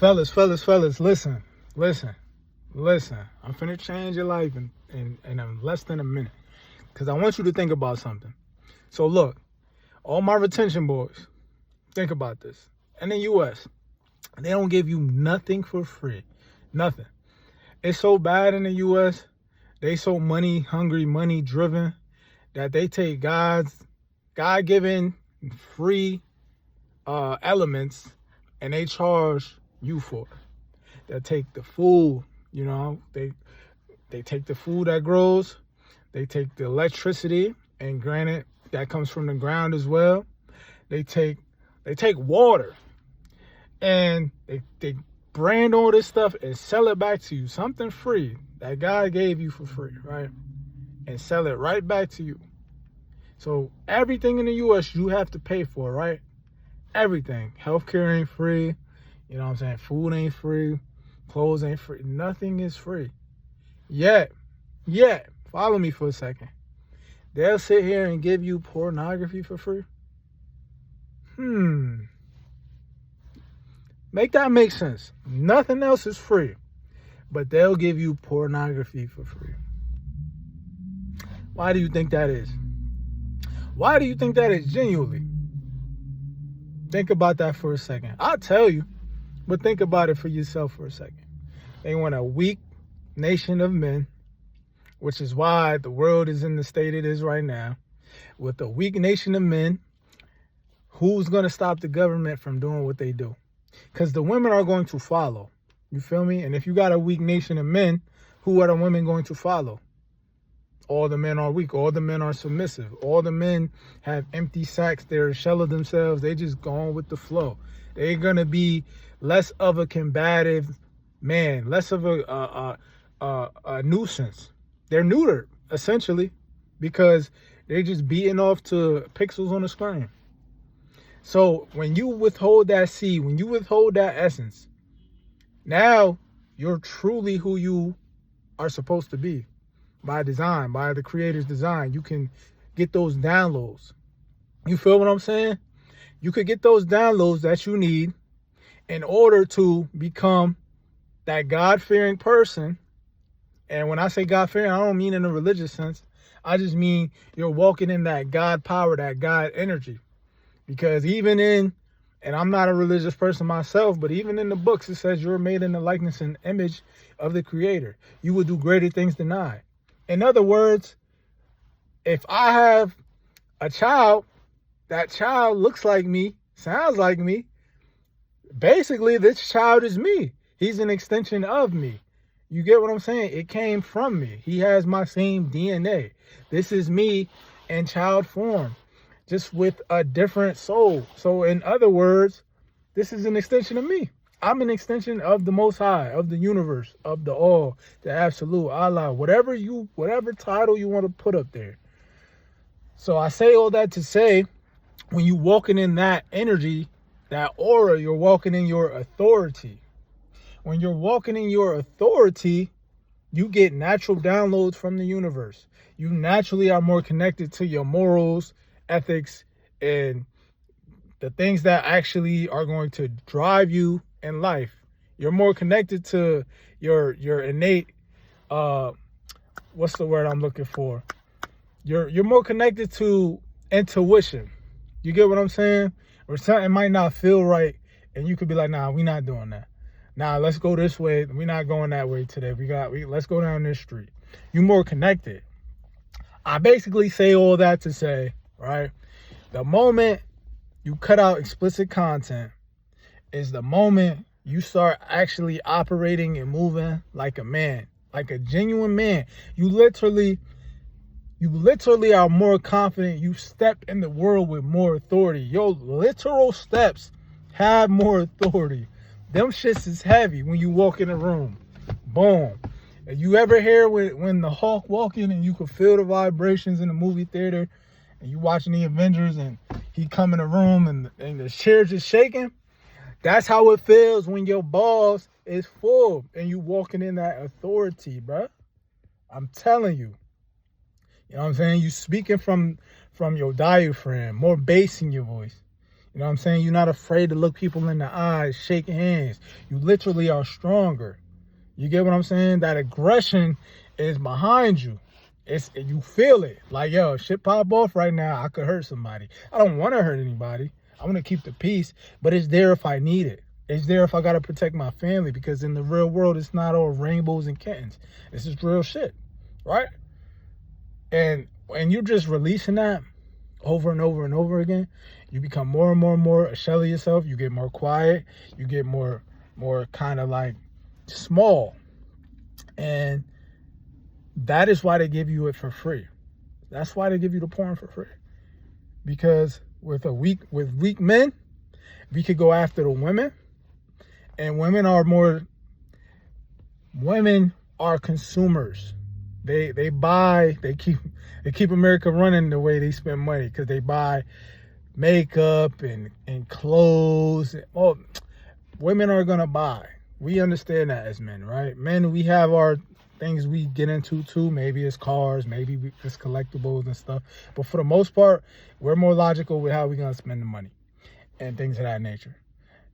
Fellas, listen. I'm finna change your life in less than a minute. Because I want you to think about something. So look, all my retention boys, think about this. In the U.S., they don't give you nothing for free. Nothing. It's so bad in the U.S., they so money hungry, money driven, that they take God-given free elements and they charge you for it. They take the food, they take the food that grows, they take the electricity, and granted, that comes from the ground as well. They take water and they brand all this stuff and sell it back to you, something free that God gave you for free, right? And sell it right back to you. So everything in the U.S. you have to pay for, right? Everything. Healthcare ain't free. You know what I'm saying? Food ain't free. Clothes ain't free. Nothing is free. Yet, follow me for a second. They'll sit here and give you pornography for free. Make that make sense. Nothing else is free, but they'll give you pornography for free. Why do you think that is? Why do you think that is genuinely? Think about that for a second. I'll tell you, but think about it for yourself for a second. They want a weak nation of men, which is why the world is in the state it is right now. With a weak nation of men, who's going to stop the government from doing what they do? Because the women are going to follow. You feel me? And if you got a weak nation of men, who are the women going to follow? All the men are weak. All the men are submissive. All the men have empty sacks. They're a shell of themselves. They just go on with the flow. They're going to be less of a combative man, less of a nuisance. They're neutered, essentially, because they're just beating off to pixels on the screen. So when you withhold that seed, when you withhold that essence, now you're truly who you are supposed to be. By design, by the creator's design, you can get those downloads. You feel what I'm saying? You could get those downloads that you need in order to become that God-fearing person. And when I say God-fearing, I don't mean in a religious sense. I just mean you're walking in that God power, that God energy. Because and I'm not a religious person myself, but even in the books, it says you're made in the likeness and image of the creator. You will do greater things than I. In other words, if I have a child, that child looks like me, sounds like me, basically this child is me. He's an extension of me. You get what I'm saying? It came from me. He has my same DNA. This is me in child form, just with a different soul. So in other words, this is an extension of me. I'm an extension of the Most High, of the universe, of the all, the absolute, Allah, whatever title you want to put up there. So I say all that to say, when you walking in that energy, that aura, you're walking in your authority. When you're walking in your authority, you get natural downloads from the universe. You naturally are more connected to your morals, ethics, and the things that actually are going to drive you in life. You're more connected to your innate what's the word I'm looking for? You're more connected to intuition. You get what I'm saying? Or something might not feel right and you could be like, nah, we're not doing that. Nah, let's go this way. We're not going that way today. Let's go down this street. You're more connected. I basically say all that to say, right? The moment you cut out explicit content is the moment you start actually operating and moving like a man, like a genuine man. You literally are more confident. You step in the world with more authority. Your literal steps have more authority. Them shits is heavy when you walk in a room. Boom. And you ever hear when the Hulk walking and you can feel the vibrations in the movie theater and you watching the Avengers and he come in a room and the chair just shaking? That's how it feels when your balls is full and you walking in that authority, bruh. I'm telling you. You know what I'm saying? You speaking from your diaphragm, more bass in your voice. You know what I'm saying? You're not afraid to look people in the eyes, shake hands. You literally are stronger. You get what I'm saying? That aggression is behind you. You feel it. Like, yo, shit pop off right now, I could hurt somebody. I don't want to hurt anybody. I want to keep the peace, but it's there if I need it. It's there if I got to protect my family, because in the real world, it's not all rainbows and kittens. This is real shit, right? And you're just releasing that over and over and over again, you become more and more a shell of yourself. You get more quiet. You get more kind of like small. And that is why they give you it for free. That's why they give you the porn for free. Because with weak men, we could go after the women. And women are consumers. They buy, they keep America running the way they spend money, because they buy makeup and clothes. Well, women are gonna buy. We understand that as men, right? Men, we have our things we get into too. Maybe it's cars, maybe it's collectibles and stuff. But for the most part, we're more logical with how we're gonna spend the money and things of that nature.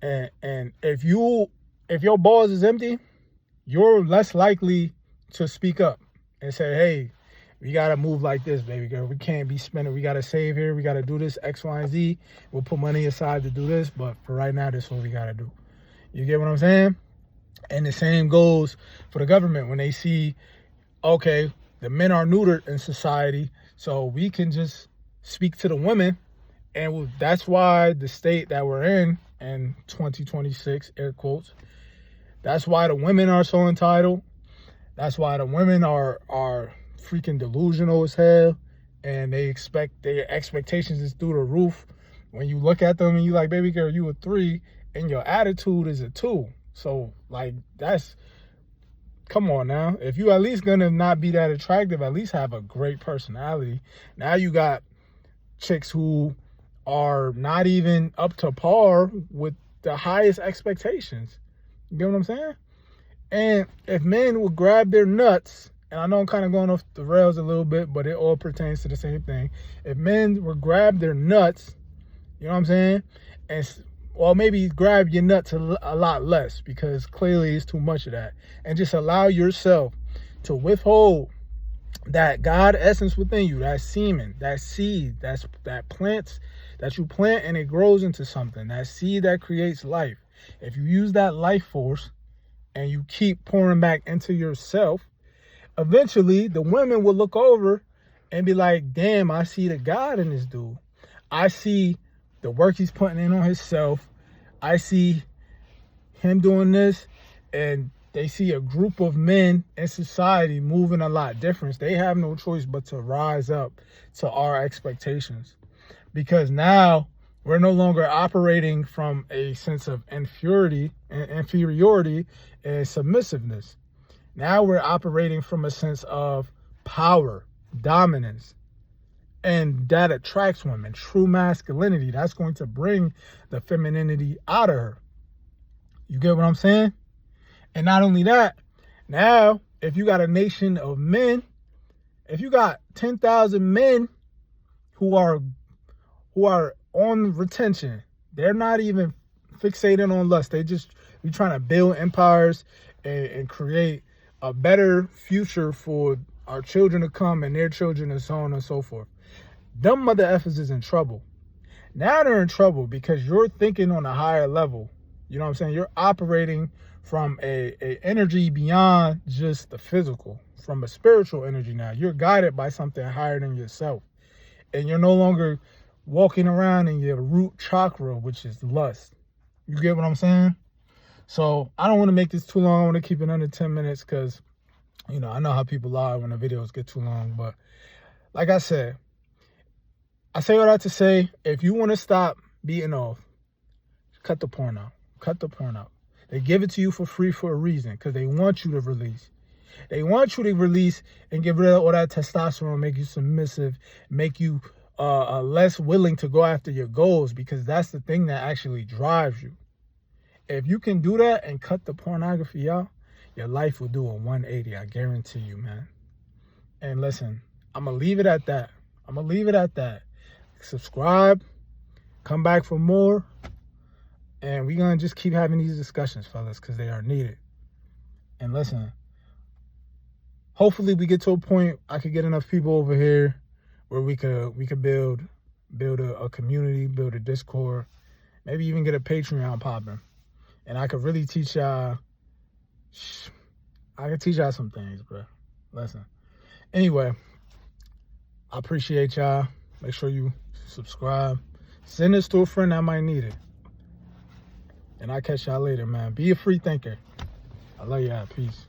And if your balls is empty, you're less likely to speak up and say, hey, we got to move like this, baby girl. We can't be spending. We got to save here. We got to do this X, Y, and Z. We'll put money aside to do this. But for right now, this is what we got to do. You get what I'm saying? And the same goes for the government. When they see, okay, the men are neutered in society, so we can just speak to the women. And that's why the state that we're in 2026, air quotes, that's why the women are so entitled. That's why the women are freaking delusional as hell, and their expectations is through the roof. When you look at them and you like, baby girl, you a 3, and your attitude is a 2. So like, come on now. If you at least gonna not be that attractive, at least have a great personality. Now you got chicks who are not even up to par with the highest expectations. You get what I'm saying? And if men would grab their nuts, and I know I'm kind of going off the rails a little bit, but it all pertains to the same thing. If men would grab their nuts, you know what I'm saying? And, well, maybe grab your nuts a lot less, because clearly it's too much of that. And just allow yourself to withhold that God essence within you, that semen, that seed, that you plant and it grows into something, that seed that creates life. If you use that life force and you keep pouring back into yourself, eventually the women will look over and be like, damn, I see the God in this dude. I see the work he's putting in on himself. I see him doing this. And they see a group of men in society moving a lot different. They have no choice but to rise up to our expectations, because now we're no longer operating from a sense of inferiority and submissiveness. Now we're operating from a sense of power, dominance, and that attracts women. True masculinity, that's going to bring the femininity out of her. You get what I'm saying? And not only that, now if you got a nation of men, if you got 10,000 men who are on retention, they're not even fixated on lust. We're trying to build empires and create a better future for our children to come and their children, and so on and so forth. Them mother effers is in trouble. Now they're in trouble because you're thinking on a higher level. You know what I'm saying? You're operating from a energy beyond just the physical, from a spiritual energy now. You're guided by something higher than yourself. And you're no longer walking around in your root chakra, which is lust. You get what I'm saying? So I don't want to make this too long. I want to keep it under 10 minutes because, I know how people are when the videos get too long. But like I said, I say all that to say, if you want to stop beating off, cut the porn out. Cut the porn out. They give it to you for free for a reason, because they want you to release. They want you to release and get rid of all that testosterone, make you submissive, make you less willing to go after your goals, because that's the thing that actually drives you. If you can do that and cut the pornography out, your life will do a 180. I guarantee you, man. And listen, I'm going to leave it at that. Subscribe, Come back for more. And we're going to just keep having these discussions, fellas, because they are needed. And listen, hopefully we get to a point I could get enough people over here where we could build a community, build a Discord, maybe even get a Patreon popping. And I could really teach y'all, some things, bro. Listen. Anyway, I appreciate y'all. Make sure you subscribe. Send this to a friend that might need it. And I'll catch y'all later, man. Be a free thinker. I love y'all. Peace.